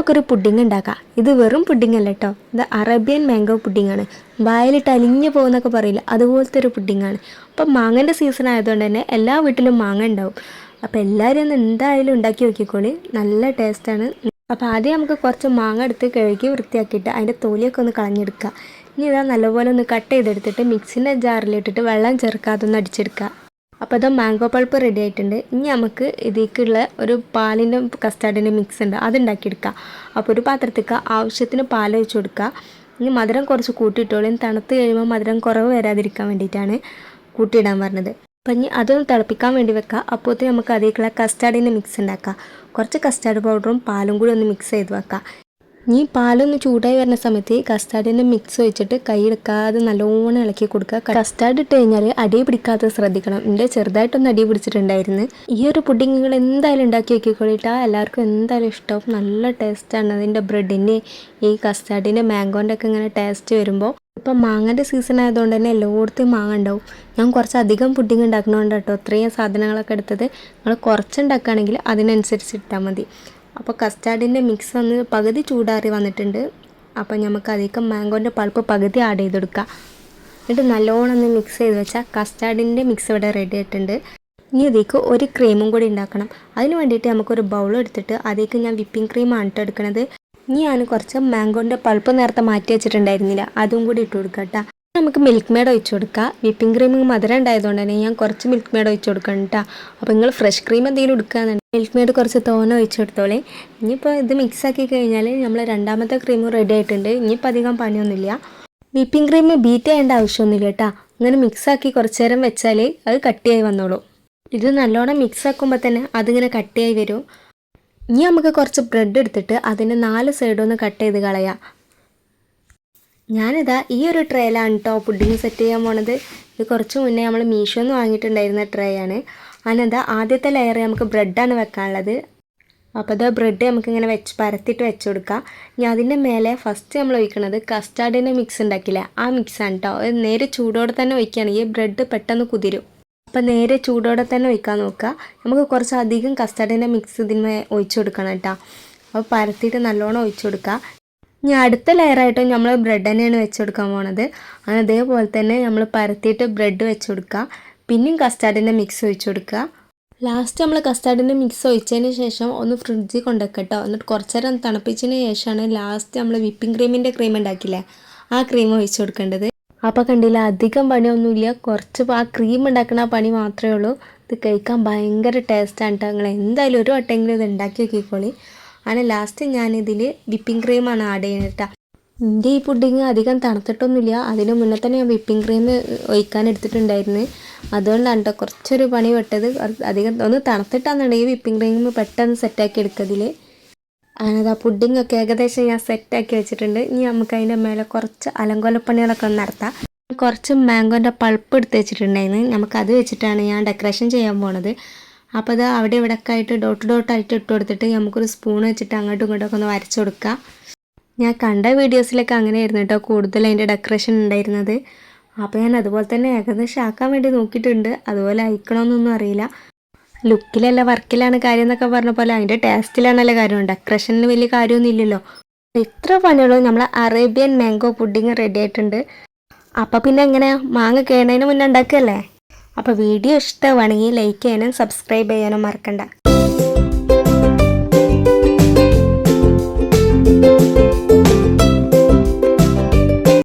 നമുക്കൊരു പുഡിങ് ഉണ്ടാക്കാം. ഇത് വെറും പുഡിങ് അല്ല കേട്ടോ, ഇത് അറേബ്യൻ മാംഗോ പുഡിങ്ങാണ്. വായിലിട്ട് അലിഞ്ഞു പോകുന്നൊക്കെ പറയില്ല, അതുപോലത്തെ ഒരു പുഡിങ്ങാണ്. അപ്പം മാങ്ങൻ്റെ സീസൺ ആയതുകൊണ്ട് തന്നെ എല്ലാ വീട്ടിലും മാങ്ങ ഉണ്ടാവും. അപ്പോൾ എല്ലാവരും ഒന്ന് എന്തായാലും ഉണ്ടാക്കി നോക്കിക്കോളി, നല്ല ടേസ്റ്റാണ്. അപ്പോൾ ആദ്യം നമുക്ക് കുറച്ച് മാങ്ങ എടുത്ത് കഴുകി വൃത്തിയാക്കിയിട്ട് അതിൻ്റെ തൊലിയൊക്കെ ഒന്ന് കളഞ്ഞെടുക്കുക. ഇനി ഇതാ നല്ലപോലെ ഒന്ന് കട്ട് ചെയ്തെടുത്തിട്ട് മിക്സിൻ്റെ ജാറിലിട്ടിട്ട് വെള്ളം ചേർക്കാതെ ഒന്ന് അടിച്ചെടുക്കുക. അപ്പോൾ അത് മാംഗോ പൾപ്പ് റെഡി ആയിട്ടുണ്ട്. ഇനി നമുക്ക് ഇതിലേക്കുള്ള ഒരു പാലിൻ്റെ കസ്റ്റാർഡിൻ്റെ മിക്സ് ഉണ്ട്, അതുണ്ടാക്കിയെടുക്കുക. അപ്പോൾ ഒരു പാത്രത്തേക്ക് ആവശ്യത്തിന് പാൽ ഒഴിച്ച് കൊടുക്കുക. ഇനി മധുരം കുറച്ച് കൂട്ടിയിട്ടോളും, തണുത്ത് കഴിയുമ്പോൾ മധുരം കുറവ് വരാതിരിക്കാൻ വേണ്ടിയിട്ടാണ് കൂട്ടിയിടാൻ പറഞ്ഞത്. അപ്പം ഇനി അതൊന്ന് തിളപ്പിക്കാൻ വേണ്ടി വെക്കുക. അപ്പോഴത്തേക്ക് നമുക്ക് അതിലേക്കുള്ള കസ്റ്റാർഡിൻ്റെ മിക്സ് ഉണ്ടാക്കുക. കുറച്ച് കസ്റ്റാർഡ് പൗഡറും പാലും കൂടി ഒന്ന് മിക്സ് ചെയ്ത് വെക്കുക. ഇനി പാലൊന്ന് ചൂടായി വരുന്ന സമയത്ത് കസ്റ്റാർഡിൻ്റെ മിക്സ് ഒഴിച്ചിട്ട് കൈ എടുക്കാതെ നല്ലോണം ഇളക്കി കൊടുക്കുക. കസ്റ്റാർഡ് ഇട്ട് കഴിഞ്ഞാൽ അടി പിടിക്കാതെ ശ്രദ്ധിക്കണം. എൻ്റെ ചെറുതായിട്ടൊന്ന് അടി പിടിച്ചിട്ടുണ്ടായിരുന്നു. ഈ ഒരു പുഡിങ് നിങ്ങൾ എന്തായാലും ഉണ്ടാക്കി വെക്കിക്കൊള്ളിട്ടാൽ എല്ലാവർക്കും എന്തായാലും ഇഷ്ടവും. നല്ല ടേസ്റ്റാണ് അതിൻ്റെ ബ്രെഡിൻ്റെ ഈ കസ്റ്റാർഡിൻ്റെ മാംഗോൻ്റെ ഒക്കെ ഇങ്ങനെ ടേസ്റ്റ് വരുമ്പോൾ. ഇപ്പം മാങ്ങൻ്റെ സീസൺ ആയതുകൊണ്ട് തന്നെ എല്ലായിടത്തും മാങ്ങ ഉണ്ടാവും. ഞാൻ കുറച്ചധികം പുഡിങ് ഉണ്ടാക്കണോണ്ട് കേട്ടോ ഇത്രയും സാധനങ്ങളൊക്കെ എടുത്തത്. നിങ്ങൾ കുറച്ചുണ്ടാക്കുകയാണെങ്കിൽ അതിനനുസരിച്ച് ഇട്ടാൽ മതി. അപ്പോൾ കസ്റ്റാർഡിൻ്റെ മിക്സ് ഒന്ന് പകുതി ചൂടാറി വന്നിട്ടുണ്ട്. അപ്പോൾ നമുക്ക് അതിലേക്ക് മാംഗോൻ്റെ പൾപ്പ് പകുതി ആഡ് ചെയ്തെടുക്കുക. എന്നിട്ട് നല്ലോണം ഒന്ന് മിക്സ് ചെയ്ത് വെച്ചാൽ കസ്റ്റാർഡിൻ്റെ മിക്സ് ഇവിടെ റെഡി ആയിട്ടുണ്ട്. ഇനി അതിലേക്ക് ഒരു ക്രീമും കൂടി ഉണ്ടാക്കണം. അതിന് വേണ്ടിയിട്ട് നമുക്കൊരു ബൗൾ എടുത്തിട്ട് അതിലേക്ക് ഞാൻ വിപ്പിംഗ് ക്രീമാണ് ഇട്ട് എടുക്കുന്നത്. ഇനി ഞാൻ കുറച്ച് മാംഗോൻ്റെ പൾപ്പ് നേരത്തെ മാറ്റി വെച്ചിട്ടുണ്ടായിരുന്നില്ല, അതും കൂടി ഇട്ട് കൊടുക്കാം കേട്ടോ. നമുക്ക് മിൽക്ക് മെയ്ഡ് ഒഴിച്ച് കൊടുക്കുക. വിപ്പിംഗ് ക്രീം മധുരം ഉണ്ടായതുകൊണ്ട് തന്നെ ഞാൻ കുറച്ച് മിൽക്ക് മെയ്ഡ് ഒഴിച്ച് കൊടുക്കണം കേട്ടോ. അപ്പോൾ നിങ്ങൾ ഫ്രഷ് ക്രീം എന്തെങ്കിലും എടുക്കുകയെന്നുണ്ടെങ്കിൽ മിൽക്ക് മെയ്ഡ് കുറച്ച് തോന ഒഴിച്ച് കൊടുത്തോളേ. ഇനിയിപ്പോൾ ഇത് മിക്സാക്കി കഴിഞ്ഞാൽ നമ്മൾ രണ്ടാമത്തെ ക്രീം റെഡി ആയിട്ടുണ്ട്. ഇനിയിപ്പോൾ അധികം പണിയൊന്നുമില്ല. വിപ്പിംഗ് ക്രീം ബീറ്റ് ചെയ്യേണ്ട ആവശ്യമൊന്നുമില്ല കേട്ടോ. അങ്ങനെ മിക്സാക്കി കുറച്ച് നേരം വെച്ചാൽ അത് കട്ടിയായി വന്നോളൂ. ഇത് നല്ലോണം മിക്സാക്കുമ്പോൾ തന്നെ അതിങ്ങനെ കട്ടിയായി വരും. ഇനി നമുക്ക് കുറച്ച് ബ്രെഡ് എടുത്തിട്ട് അതിൻ്റെ 4 സൈഡൊന്ന് കട്ട് ചെയ്ത് കളയാം. ഞാനിതാ ഈ ഒരു ട്രേയിലാണ് കേട്ടോ പുഡിങ് സെറ്റ് ചെയ്യാൻ പോണത്. ഇത് കുറച്ച് മുന്നേ നമ്മൾ മീഷോന്ന് വാങ്ങിയിട്ടുണ്ടായിരുന്ന ട്രേ ആണ്. അതിനെന്താ ആദ്യത്തെ ലെയർ നമുക്ക് ബ്രെഡാണ് വെക്കാനുള്ളത്. അപ്പോൾ അത് ബ്രെഡ് നമുക്കിങ്ങനെ പരത്തിയിട്ട് വെച്ച് കൊടുക്കാം. ഇനി അതിൻ്റെ മേലെ ഫസ്റ്റ് നമ്മൾ ഒഴിക്കുന്നത് കസ്റ്റാർഡിൻ്റെ മിക്സ് ഉണ്ടാക്കില്ലേ, ആ മിക്സാണ് കേട്ടോ. അത് നേരെ ചൂടോടെ തന്നെ ഒഴിക്കുകയാണെങ്കിൽ ബ്രെഡ് പെട്ടെന്ന് കുതിരും. അപ്പോൾ നേരെ ചൂടോടെ തന്നെ ഒഴിക്കാൻ നോക്കുക. നമുക്ക് കുറച്ച് അധികം കസ്റ്റാർഡിൻ്റെ മിക്സ് ഇതിന്മേ ഒഴിച്ചു കൊടുക്കണം കേട്ടോ. അപ്പോൾ പരത്തിയിട്ട് നല്ലോണം ഒഴിച്ചു കൊടുക്കുക. ഇനി അടുത്ത ലെയറായിട്ട് നമ്മൾ ബ്രെഡ് തന്നെയാണ് വെച്ച് കൊടുക്കാൻ പോണത്. അങ്ങനെ അതേപോലെ തന്നെ നമ്മൾ പരത്തിയിട്ട് ബ്രെഡ് വെച്ച് കൊടുക്കുക. പിന്നെയും കസ്റ്റാർഡിൻ്റെ മിക്സ് ഒഴിച്ച് കൊടുക്കുക. ലാസ്റ്റ് നമ്മൾ കസ്റ്റാർഡിൻ്റെ മിക്സ് ഒഴിച്ചതിന് ശേഷം ഒന്ന് ഫ്രിഡ്ജിൽ കൊണ്ടുവെക്കുക കേട്ടോ. എന്നിട്ട് കുറച്ച് നേരം തണുപ്പിച്ചതിന് ശേഷമാണ് ലാസ്റ്റ് നമ്മൾ വിപ്പിംഗ് ക്രീമിൻ്റെ ക്രീം ഉണ്ടാക്കില്ലേ, ആ ക്രീം ഒഴിച്ച് കൊടുക്കേണ്ടത്. അപ്പോൾ കണ്ടില്ല, അധികം പണിയൊന്നുമില്ല, കുറച്ച് ആ ക്രീം ഉണ്ടാക്കുന്ന പണി മാത്രമേ ഉള്ളൂ. ഇത് കഴിക്കാൻ ഭയങ്കര ടേസ്റ്റാണ് കേട്ടോ. നിങ്ങൾ എന്തായാലും ഒരു വട്ടമെങ്കിലും ഇത് ഉണ്ടാക്കി നോക്കിക്കോളി. അങ്ങനെ ലാസ്റ്റ് ഞാനിതിൽ വിപ്പിംഗ് ക്രീമാണ് ആഡ് ചെയ്യുന്നത് കേട്ടോ. എൻ്റെ ഈ പുഡിങ് അധികം തണുത്തിട്ടൊന്നുമില്ല, അതിന് മുന്നേ തന്നെ ഞാൻ വിപ്പിംഗ് ക്രീം ഒഴിക്കാൻ എടുത്തിട്ടുണ്ടായിരുന്നു. അതുകൊണ്ടാണ് കേട്ടോ കുറച്ചൊരു പണി പെട്ടത്. അധികം ഒന്ന് തണുത്തിട്ടാണെന്നുണ്ടെങ്കിൽ വിപ്പിംഗ് ക്രീം പെട്ടെന്ന് സെറ്റാക്കി എടുക്കതിൽ. അങ്ങനത് ആ പുഡിങ്ങൊക്കെ ഏകദേശം ഞാൻ സെറ്റാക്കി വെച്ചിട്ടുണ്ട്. ഇനി നമുക്ക് അതിൻ്റെ മേലെ കുറച്ച് അലങ്കോലപ്പണികളൊക്കെ ഒന്ന് നടത്താം. കുറച്ച് മാംഗോൻ്റെ പൾപ്പ് എടുത്ത് വെച്ചിട്ടുണ്ടായിരുന്നു, നമുക്കത് വെച്ചിട്ടാണ് ഞാൻ ഡെക്കറേഷൻ ചെയ്യാൻ പോണത്. അപ്പോൾ അത് അവിടെ ഇവിടെയൊക്കെ ആയിട്ട് ഡോട്ടായിട്ട് ഇട്ട് കൊടുത്തിട്ട് നമുക്കൊരു സ്പൂൺ വെച്ചിട്ട് അങ്ങോട്ടും ഇങ്ങോട്ടൊക്കെ ഒന്ന് വരച്ച് കൊടുക്കുക. ഞാൻ കണ്ട വീഡിയോസിലൊക്കെ അങ്ങനെയായിരുന്നു കേട്ടോ കൂടുതൽ അതിൻ്റെ ഡെക്കറേഷൻ ഉണ്ടായിരുന്നത്. അപ്പോൾ ഞാൻ അതുപോലെ തന്നെ ഏകദേശം ആക്കാൻ വേണ്ടി നോക്കിയിട്ടുണ്ട്. അതുപോലെ അയക്കണമെന്നൊന്നും അറിയില്ല. ലുക്കിലല്ല വർക്കിലാണ് കാര്യം എന്നൊക്കെ പറഞ്ഞ പോലെ അതിൻ്റെ ടേസ്റ്റിലാണല്ലോ കാര്യം. ഡെക്കറേഷനിൽ വലിയ കാര്യമൊന്നും ഇല്ലല്ലോ. ഇത്ര പണിയുള്ളൂ, നമ്മൾ അറേബ്യൻ മാംഗോ പുഡിങ് റെഡി ആയിട്ടുണ്ട്. അപ്പോൾ പിന്നെ എങ്ങനെ മാങ്ങ കേണതിന് മുന്നേ ഉണ്ടാക്കുകയല്ലേ. അപ്പോൾ വീഡിയോ ഇഷ്ടമാണെങ്കിൽ ലൈക്ക് ചെയ്യാനും സബ്സ്ക്രൈബ് ചെയ്യാനും മറക്കണ്ട.